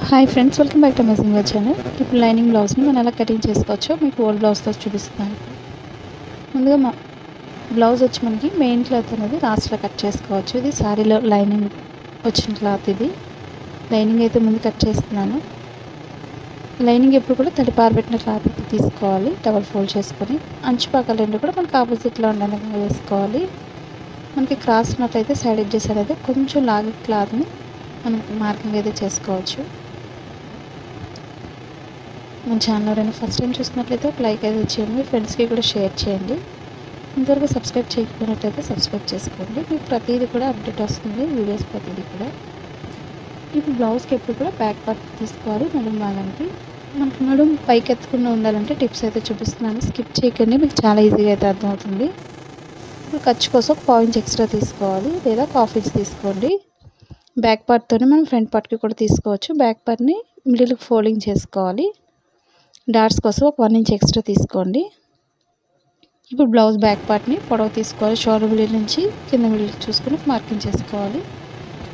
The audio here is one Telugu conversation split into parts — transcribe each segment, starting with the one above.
Hi friends, welcome back to amazing word channel. ఇప్పుడు లైనింగ్ బ్లౌజ్ని మనం ఎలా కటింగ్ చేసుకోవచ్చో మీకు ఓల్డ్ బ్లౌజ్తో చూపిస్తున్నాను. ముందుగా బ్లౌజ్ వచ్చి మనకి మెయిన్ క్లాత్ అనేది లాస్ట్లో కట్ చేసుకోవచ్చు. ఇది శారీలో లైనింగ్ వచ్చిన క్లాత్. ఇది లైనింగ్ అయితే ముందు కట్ చేస్తున్నాను. లైనింగ్ ఎప్పుడు కూడా తడి పారబెట్టిన క్లాత్ తీసుకోవాలి. డబల్ ఫోల్డ్ చేసుకొని అంచు పక్కల రెండు కూడా మనకి ఆపోజిట్లో ఉండడానికి వేసుకోవాలి. మనకి క్రాస్ ఉన్నట్లయితే సైడ్ ఎడ్జెస్ అనేది కొంచెం లాగి క్లాత్ని మనం మార్కింగ్ అయితే చేసుకోవచ్చు. మన ఛానల్ ఎవరైనా ఫస్ట్ టైం చూసినట్లయితే ఒక లైక్ అయితే చేయండి, మీ ఫ్రెండ్స్కి కూడా షేర్ చేయండి. ఇంతవరకు సబ్స్క్రైబ్ చేయకపోయినట్లయితే సబ్స్క్రైబ్ చేసుకోండి. మీకు ప్రతిదీ కూడా అప్డేట్ వస్తుంది, వీడియోస్ ప్రతిదీ కూడా. ఇప్పుడు బ్లౌజ్కి ఎప్పుడు కూడా బ్యాక్ పార్ట్ తీసుకోవాలి. నడుము భాగానికి మనకు నడుము పైకి ఎత్తకుండా ఉండాలంటే టిప్స్ అయితే చూపిస్తున్నాను, స్కిప్ చేయకండి, మీకు చాలా ఈజీగా అయితే అర్థమవుతుంది. ఇప్పుడు ఖర్చు కోసం 1 ఇంచ్ ఎక్స్ట్రా తీసుకోవాలి, లేదా 1/2 ఇంచ్ తీసుకోండి. బ్యాక్ పార్ట్తోనే మనం ఫ్రంట్ పార్ట్కి కూడా తీసుకోవచ్చు. బ్యాక్ పార్ట్ని మిడిల్కి ఫోల్డింగ్ చేసుకోవాలి. డాట్స్ కోసం 1 ఇంచ్ ఎక్స్ట్రా తీసుకోండి. ఇప్పుడు బ్లౌజ్ బ్యాక్ పార్ట్ని పొడవు తీసుకోవాలి. షోల్డర్ మిడిల్ నుంచి కింద మిడిల్ చూసుకుని మార్కింగ్ చేసుకోవాలి.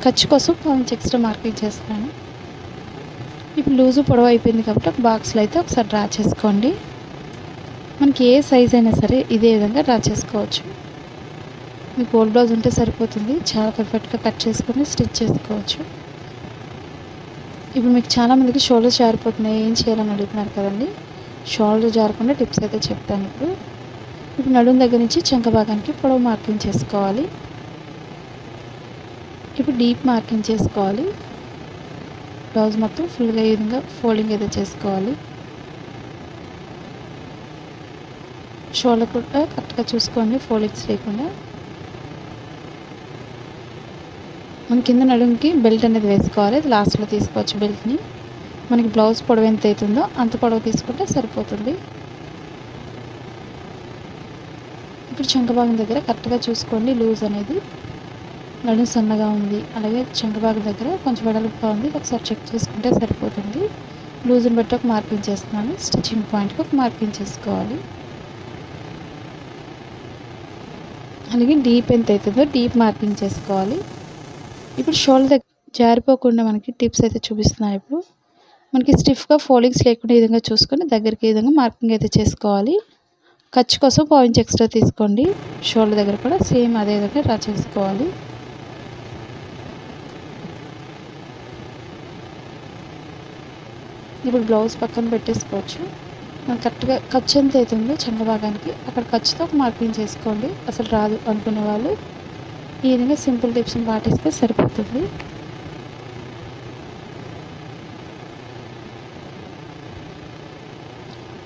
ఖర్చు కోసం 1 ఇంచ్ ఎక్స్ట్రా మార్కింగ్ చేస్తున్నాను. ఇప్పుడు లూజు పొడవు అయిపోయింది కాబట్టి ఒక బాక్స్లో అయితే ఒకసారి డ్రా చేసుకోండి. మనకి ఏ సైజ్ అయినా సరే ఇదే విధంగా డ్రా చేసుకోవచ్చు. మీకు ఓల్డ్ బ్లౌజ్ ఉంటే సరిపోతుంది, చాలా పర్ఫెక్ట్గా కట్ చేసుకొని స్టిచ్ చేసుకోవచ్చు. ఇప్పుడు మీకు చాలామందికి షోల్డర్ జారిపోతున్నాయి, ఏం చేయాలని అడుగుతున్నారు కదండి. షోల్డర్ జారకుండా టిప్స్ అయితే చెప్తాను. ఇప్పుడు నడుము దగ్గర నుంచి చంక భాగానికి పొడవు మార్కింగ్ చేసుకోవాలి. ఇప్పుడు డీప్ మార్కింగ్ చేసుకోవాలి. బ్లౌజ్ మొత్తం ఫుల్గా ఈ విధంగా ఫోల్డింగ్ అయితే చేసుకోవాలి. షోల్డర్ కూడా కరెక్ట్గా చూసుకోండి, ఫోల్డింగ్స్ లేకుండా. మన కింద నడుముకి బెల్ట్ అనేది వేసుకోవాలి. అది లాస్ట్లో తీసుకోవచ్చు బెల్ట్ని. మనకి బ్లౌజ్ పొడవు ఎంత అవుతుందో అంత పొడవు తీసుకుంటే సరిపోతుంది. ఇప్పుడు చంక భాగం దగ్గర కరెక్ట్గా చూసుకోండి, లూజ్ అనేది. నడుము సన్నగా ఉంది, అలాగే చంక భాగం దగ్గర కొంచెం వెడల్పుగా ఉంది, ఒకసారి చెక్ చేసుకుంటే సరిపోతుంది. లూజ్ని బట్టి ఒక మార్కింగ్ చేస్తున్నాను. స్టిచ్చింగ్ పాయింట్కి ఒక మార్కింగ్ చేసుకోవాలి. అలాగే డీప్ ఎంత అవుతుందో డీప్ మార్కింగ్ చేసుకోవాలి. ఇప్పుడు షోల్డర్ దగ్గర జారిపోకుండా మనకి టిప్స్ అయితే చూపిస్తున్నాను. ఇప్పుడు మనకి స్టిఫ్గా ఫోల్డింగ్స్ లేకుండా ఈ విధంగా చూసుకొని దగ్గరికి ఈ విధంగా మార్కింగ్ అయితే చేసుకోవాలి. ఖర్చు కోసం 1 ఇంచ్ ఎక్స్ట్రా తీసుకోండి. షోల్డర్ దగ్గర కూడా సేమ్ అదే విధంగా డ్రా చేసుకోవాలి. ఇప్పుడు బ్లౌజ్ పక్కన పెట్టేసుకోవచ్చు. మనం కరెక్ట్గా ఖర్చు ఎంత అవుతుందో చంక భాగానికి అక్కడ ఖర్చుతో ఒక మార్కింగ్ చేసుకోండి. అసలు రాదు అనుకునే వాళ్ళు ఈ విధంగా సింపుల్ టిప్స్ని పాటిస్తే సరిపోతుంది.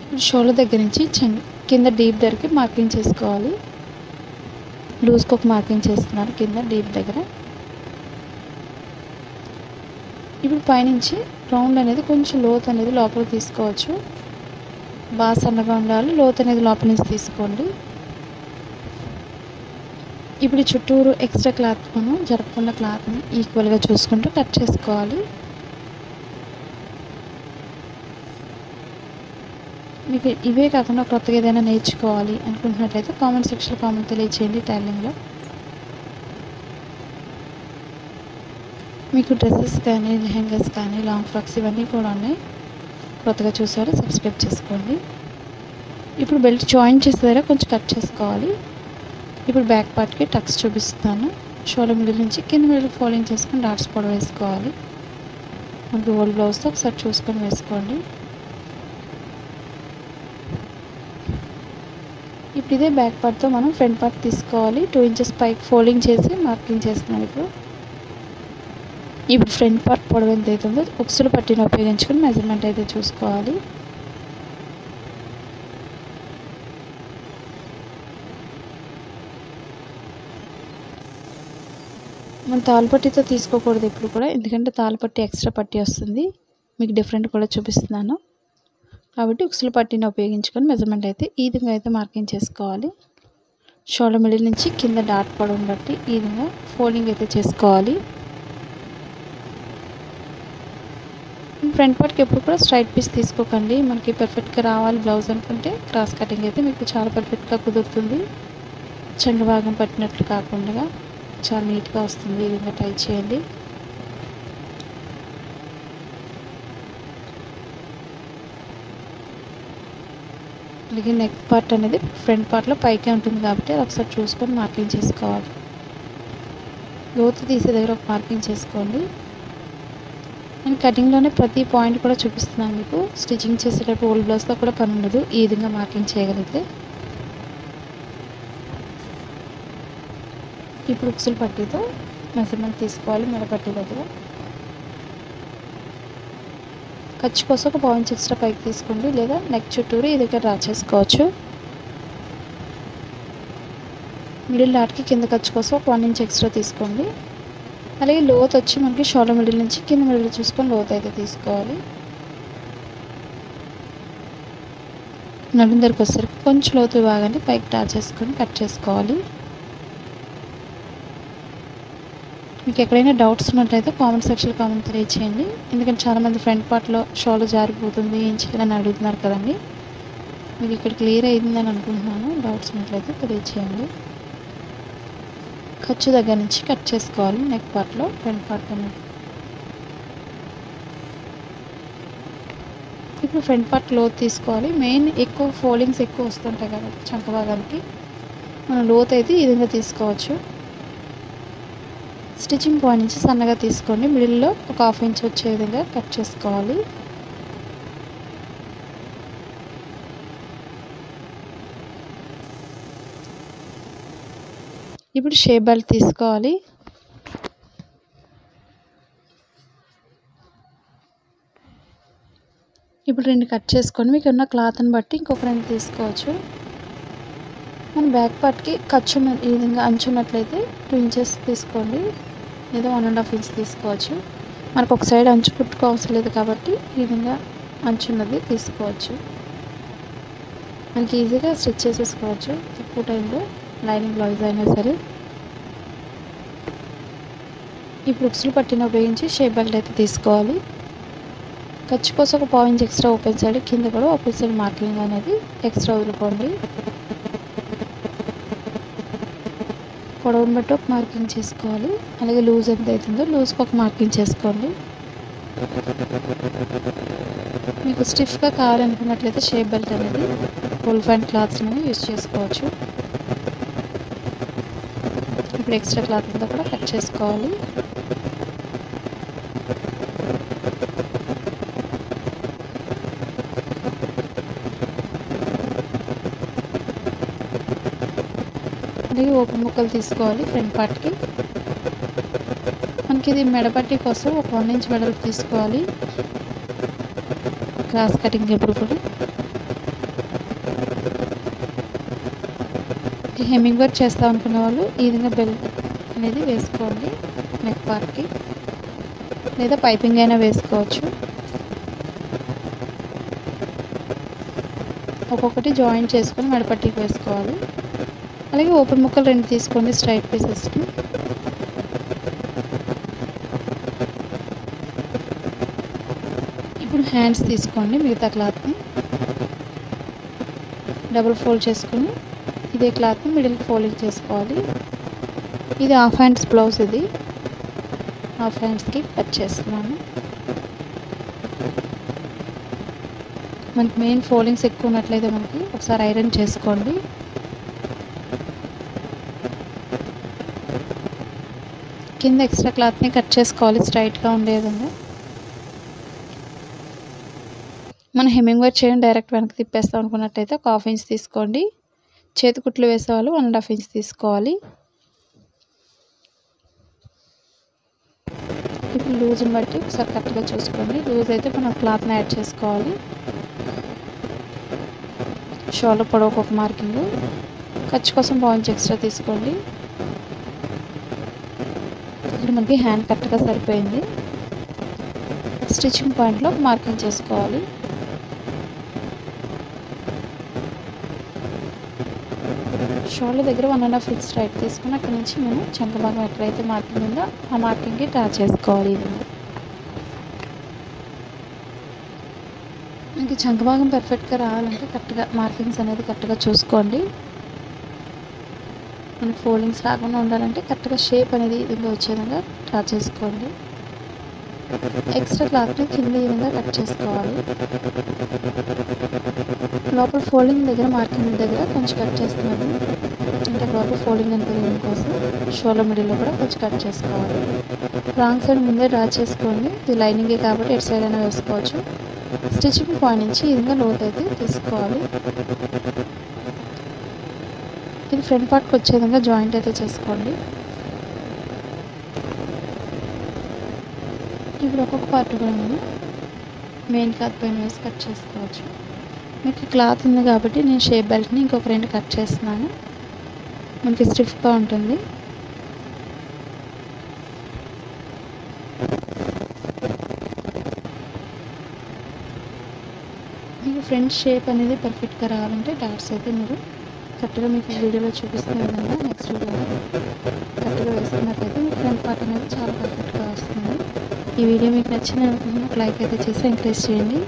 ఇప్పుడు షోల్డర్ దగ్గర నుంచి కింద డీప్ దగ్గరికి మార్కింగ్ చేసుకోవాలి. లూజ్కి ఒక మార్కింగ్ చేస్తున్నారు కింద డీప్ దగ్గర. ఇప్పుడు పైనుంచి రౌండ్ అనేది కొంచెం లోతు అనేది లోపల తీసుకోవచ్చు. బాగా సన్నగా ఉండాలి, లోతు అనేది లోపల నుంచి తీసుకోండి. ఇప్పుడు చుట్టూరు ఎక్స్ట్రా క్లాత్ మనం జరపకుండా క్లాత్ని ఈక్వల్గా చూసుకుంటూ కట్ చేసుకోవాలి. మీకు ఇవే కాకుండా కొత్తగా ఏదైనా నేర్చుకోవాలి అనుకుంటున్నట్లయితే కామెంట్ సెక్షన్లో కామెంట్ తెలియచేయండి. టైలింగ్లో మీకు డ్రెస్సెస్ కానీ, లెహెంగాస్ కానీ, లాంగ్ ఫ్రాక్స్ ఇవన్నీ కూడా ఉన్నాయి. కొత్తగా చూసారు, సబ్స్క్రైబ్ చేసుకోండి. ఇప్పుడు బెల్ట్ జాయిన్ చేసే దగ్గర కొంచెం కట్ చేసుకోవాలి. ఇప్పుడు బ్యాక్ పార్ట్కి టక్స్ చూపిస్తాను. షోల్డర్ మిడిల్ నుంచి కింద మిడిల్ ఫోల్డింగ్ చేసుకొని డాట్స్ పొడవు వేసుకోవాలి. మనకి ఓల్డ్ బ్లౌజ్తో ఒకసారి చూసుకొని వేసుకోండి. ఇప్పుడు ఇదే బ్యాక్ పార్ట్తో మనం ఫ్రంట్ పార్ట్ తీసుకోవాలి. 2 ఇంచెస్ పైకి ఫోల్డింగ్ చేసి మార్కింగ్ చేస్తున్నాను. ఇప్పుడు ఫ్రంట్ పార్ట్ పొడవు ఎంత అవుతుందో ఉక్సులు పట్టిని ఉపయోగించుకొని మెజర్మెంట్ అయితే చూసుకోవాలి. మనం తాళ్ళపట్టితో తీసుకోకూడదు ఇప్పుడు కూడా, ఎందుకంటే తాళ్ళపట్టి ఎక్స్ట్రా పట్టి వస్తుంది. మీకు డిఫరెంట్ కూడా చూపిస్తున్నాను కాబట్టి ఉక్సుల పట్టిని ఉపయోగించుకొని మెజర్మెంట్ అయితే ఈ విధంగా అయితే మార్కింగ్ చేసుకోవాలి. షోల్డర్ మిడిల్ నుంచి కింద డాట్ పొడవును బట్టి ఈ విధంగా ఫోల్డింగ్ అయితే చేసుకోవాలి. ఫ్రంట్ పార్ట్కి ఎప్పుడు కూడా స్ట్రైట్ పీస్ తీసుకోకండి. మనకి పర్ఫెక్ట్గా రావాలి బ్లౌజ్ అనుకుంటే క్రాస్ కటింగ్ అయితే మీకు చాలా పర్ఫెక్ట్గా కుదురుతుంది. చంక భాగం పట్టినట్లు కాకుండా చాలా నీట్గా వస్తుంది. ఈ విధంగా ట్రై చేయండి. అలాగే నెక్ పార్ట్ అనేది ఫ్రంట్ పార్ట్లో పైకే ఉంటుంది కాబట్టి అది ఒకసారి చూసుకొని మార్కింగ్ చేసుకోవాలి. లోతు తీసే దగ్గర ఒక మార్కింగ్ చేసుకోండి. నేను కటింగ్లోనే ప్రతి పాయింట్ కూడా చూపిస్తున్నాను మీకు. స్టిచ్చింగ్ చేసేటప్పుడు ఓల్డ్ బ్లౌజ్తో కూడా పని ఉండదు, ఈ విధంగా మార్కింగ్ చేయగలిగితే. ఇప్పుడు ఉక్సులు పట్టీతో మెజర్మెంట్ తీసుకోవాలి. మెడపట్టీ దగ్గర ఖర్చు కోసం ఒక పాయింట్ ఎక్స్ట్రా పైకి తీసుకోండి, లేదా నెక్ చుట్టూరు ఈ దగ్గర డ్రా చేసుకోవచ్చు. మిడిల్ డాట్కి కింద ఖర్చు కోసం ఒక 1 ఇంచ్ ఎక్స్ట్రా తీసుకోండి. అలాగే లోతు వచ్చి మనకి షోల్డర్ మిడిల్ నుంచి కింద మిడిల్ చూసుకొని లోతు అయితే తీసుకోవాలి. నడుం దగ్గరకు వచ్చేసరికి కొంచెం లోతు భాగాన్ని పైకి డ్రా చేసుకొని కట్ చేసుకోవాలి. మీకు ఎక్కడైనా డౌట్స్ ఉన్నట్లయితే కామెంట్ సెక్షన్లో కామెంట్ తెలియచేయండి. ఎందుకంటే చాలామంది ఫ్రంట్ పార్ట్లో షోల్డర్ జారిపోతుంది ఏం చేయాలని అడుగుతున్నారు కదండి. మీకు ఇక్కడ క్లియర్ అయిందని అనుకుంటున్నాను. డౌట్స్ ఉన్నట్లయితే తెలియచేయండి. ఖర్చు దగ్గర నుంచి కట్ చేసుకోవాలి నెక్ పార్ట్లో, ఫ్రంట్ పార్ట్ అనేది. ఇప్పుడు ఫ్రంట్ పార్ట్ లోతు తీసుకోవాలి. మెయిన్ ఎక్కువ ఫోల్డింగ్స్ ఎక్కువ వస్తుంటాయి కాబట్టి చంక భాగానికి మనం లోతు అయితే ఈ విధంగా తీసుకోవచ్చు. స్టిచ్చింగ్ పాయింట్ నుంచి సన్నగా తీసుకోండి. మిడిల్లో ఒక 1/2 ఇంచ్ వచ్చే విధంగా కట్ చేసుకోవాలి. ఇప్పుడు షేప్ బెల్ట్ తీసుకోవాలి. ఇప్పుడు 2 కట్ చేసుకొని మీకు ఉన్న క్లాత్ని బట్టి ఇంకొక 2 తీసుకోవచ్చు. మన బ్యాక్ పార్ట్కి ఖర్చు ఈ విధంగా అంచు ఉన్నట్లయితే 2 ఇంచెస్ తీసుకోండి, లేదా 1.5 ఇంచ్ తీసుకోవచ్చు. మనకు ఒక సైడ్ అంచు కుట్టుకోవాల్సిన లేదు కాబట్టి ఈ విధంగా అంచు ఉన్నది తీసుకోవచ్చు. మనకి ఈజీగా స్టిచ్ చేసేసుకోవచ్చు తక్కువ టైంలో, లైనింగ్ బ్లౌజ్ అయినా సరే. ఇప్పుడు ఉక్సులు పట్టిన ఉపయోగించి షేప్ బెల్ట్ అయితే తీసుకోవాలి. ఖర్చు కోసం ఒక 1/2 ఇంచ్ ఎక్స్ట్రా ఓపెన్ సైడ్, కింద కూడా ఓపెన్ సైడ్ మార్కింగ్ అనేది ఎక్స్ట్రా వదులుకోండి. పొడవును బట్టి ఒక మార్కింగ్ చేసుకోవాలి. అలాగే లూజ్ ఎంత అవుతుందో లూజ్కి ఒక మార్కింగ్ చేసుకోండి. మీకు స్టిఫ్గా కావాలనుకున్నట్లయితే షేప్ బెల్ట్ అనేది ఫుల్ ఫ్యాంట్ క్లాత్స్ అనేది యూజ్ చేసుకోవచ్చు. ఇప్పుడు ఎక్స్ట్రా క్లాత్ అంతా కూడా కట్ చేసుకోవాలి. అలాగే ఓపెన్ ముక్కలు తీసుకోవాలి ఫ్రంట్ పార్ట్కి. మనకి ఇది మెడపట్టి కోసం ఒక 1 ఇంచ్ వెడల్పు తీసుకోవాలి. క్రాస్ కటింగ్ ఎప్పుడు కూడా హెమ్మింగ్ వర్క్ చేస్తాం అనుకునే వాళ్ళు ఈ విధంగా బెల్ట్ అనేది వేసుకోండి నెక్ పార్ట్కి, లేదా పైపింగ్ అయినా వేసుకోవచ్చు. ఒక్కొక్కటి జాయింట్ చేసుకొని మెడపట్టికి వేసుకోవాలి. అలాగే ఓపెన్ ముక్కలు 2 తీసుకోండి స్ట్రైట్ పీసెస్కి. ఇప్పుడు హ్యాండ్స్ తీసుకోండి. మిగతా క్లాత్ని డబుల్ ఫోల్డ్ చేసుకొని ఇదే క్లాత్ని మిడిల్కి ఫోల్డింగ్ చేసుకోవాలి. ఇది హాఫ్ హ్యాండ్స్ బ్లౌజ్, ఇది హాఫ్ హ్యాండ్స్కి కట్ చేస్తున్నాను. మనకి మెయిన్ ఫోల్డింగ్స్ ఎక్కువ ఉన్నట్లయితే మనకి ఒకసారి ఐరన్ చేసుకోండి. కింద ఎక్స్ట్రా క్లాత్ని కట్ చేసుకోవాలి స్ట్రైట్గా ఉండే విధంగా. మనం హెమ్మింగ్ వర్క్ చేయడం డైరెక్ట్ వెనక్కి తిప్పేస్తాం అనుకున్నట్టయితే ఒక 1/2 ఇంచ్ తీసుకోండి. చేతి కుట్లు వేసేవాళ్ళు 1.5 ఇంచ్ తీసుకోవాలి. ఇప్పుడు లూజ్ని బట్టి ఒకసారి కరెక్ట్గా చూసుకోండి. లూజ్ అయితే మనం క్లాత్ని యాడ్ చేసుకోవాలి. షోల్డర్ పొడవుకు ఒక మార్కింగ్, ఖర్చు కోసం 1/2 ఇంచ్ ఎక్స్ట్రా తీసుకోండి. ఇక్కడ మనకి హ్యాండ్ కరెక్ట్గా సరిపోయింది. స్టిచ్చింగ్ పాయింట్లో మార్కింగ్ చేసుకోవాలి. షోల్డర్ దగ్గర 1.5 ఇంచ్ స్ట్రైట్ తీసుకుని అక్కడ నుంచి మనం చంక భాగం ఎక్కడైతే మార్కింగ్ ఉందో ఆ మార్కింగ్కి డ్రా చేసుకోవాలి. మనకి చంక భాగం పర్ఫెక్ట్గా రావాలంటే కరెక్ట్గా మార్కింగ్స్ అనేది కరెక్ట్గా చూసుకోండి. మనకి ఫోల్డింగ్స్ రాకుండా ఉండాలంటే కరెక్ట్గా షేప్ అనేది ఈ విధంగా వచ్చే విధంగా డ్రా చేసుకోండి. ఎక్స్ట్రా క్లాత్ని కింద ఈ విధంగా కట్ చేసుకోవాలి. లోపల ఫోల్డింగ్ దగ్గర మార్కింగ్ దగ్గర కొంచెం కట్ చేస్తున్నాను, అంటే లోపల ఫోల్డింగ్ అనేది కోసం షోల్డర్ మిడిల్లో కూడా కొంచెం కట్ చేసుకోవాలి. రాంగ్ సైడ్ ముందే డ్రా చేసుకోండి, ఇది లైనింగే కాబట్టి ఎటు సైడ్ అయినా వేసుకోవచ్చు. స్టిచ్చింగ్ పాయింట్ నుంచి ఈ విధంగా లోతు అయితే తీసుకోవాలి. ఇది ఫ్రంట్ పార్ట్కి వచ్చే విధంగా జాయింట్ అయితే చేసుకోండి. ఇప్పుడు ఒక్కొక్క పార్ట్ కూడా మనం మెయిన్ క్లాత్ పైన వేసి కట్ చేసుకోవచ్చు. మీకు క్లాత్ ఉంది కాబట్టి నేను షేప్ బెల్ట్ని ఇంకొక 2 కట్ చేస్తున్నాను, మనకి స్టిఫ్గా ఉంటుంది. మీకు ఫ్రంట్ షేప్ అనేది పర్ఫెక్ట్గా రావాలంటే డాట్స్ అయితే మీరు కరెక్ట్గా మీకు వీడియోలో చూపిస్తున్న విధంగా నెక్స్ట్ వీడియోలో కరెక్ట్గా వేసుకున్నట్లయితే మీకు ఫ్రంట్ పార్ట్ అనేది చాలా పర్ఫెక్ట్గా వస్తుంది. ఈ వీడియో మీకు నచ్చిన లైక్ అయితే చేసి ఎంకరేజ్ చేయండి.